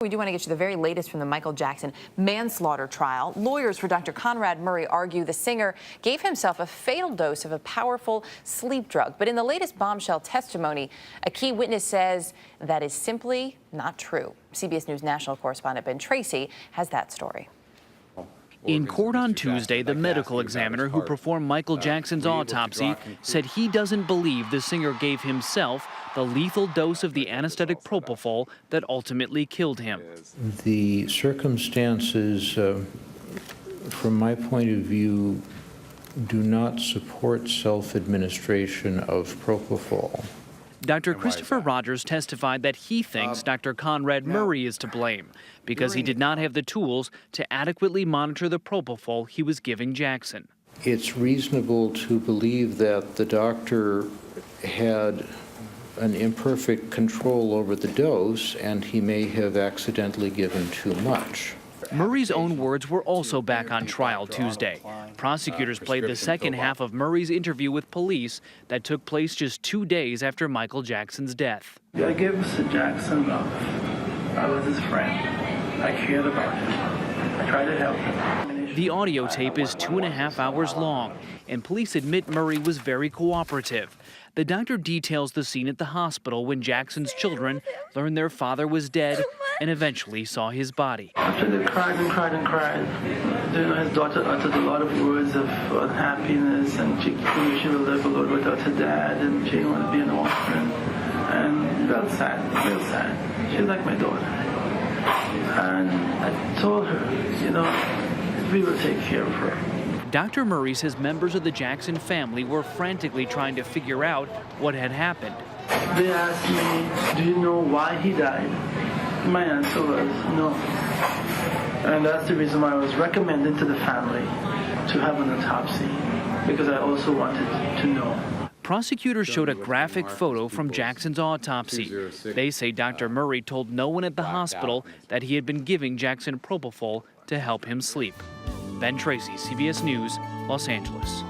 We do want to get you the very latest from the Michael Jackson manslaughter trial. Lawyers for Dr. Conrad Murray argue the singer gave himself a fatal dose of a powerful sleep drug. But in the latest bombshell testimony, a key witness says that is simply not true. CBS News national correspondent Ben Tracy has that story. In court on Tuesday, the medical examiner who performed Michael Jackson's autopsy said he doesn't believe the singer gave himself the lethal dose of the anesthetic Propofol that ultimately killed him. The circumstances, from my point of view, do not support self-administration of Propofol. Dr. Christopher Rogers testified that he thinks Dr. Conrad Murray is to blame because he did not have the tools to adequately monitor the Propofol he was giving Jackson. It's reasonable to believe that the doctor had an imperfect control over the dose and he may have accidentally given too much. Murray's own words were also back on trial Tuesday. Prosecutors played the second half of Murray's interview with police that took place just 2 days after Michael Jackson's death. I gave Mr. Jackson love. I was his friend. I cared about him. I tried to help him. The audio tape is 2.5 hours long, and police admit Murray was very cooperative. The doctor details the scene at the hospital when Jackson's children learned their father was dead and eventually saw his body. After they cried and cried and cried, his daughter uttered a lot of words of unhappiness, and she would live alone without her dad, and she wanted to be an orphan. And real sad, real sad. She's like my daughter. And I told her, we will take care of her. Dr. Murray says members of the Jackson family were frantically trying to figure out what had happened. They asked me, do you know why he died? My answer was no. And that's the reason why I was recommended to the family to have an autopsy, because I also wanted to know. Prosecutors showed a graphic photo from Jackson's autopsy. They say Dr. Murray told no one at the hospital that he had been giving Jackson Propofol to help him sleep. Ben Tracy, CBS News, Los Angeles.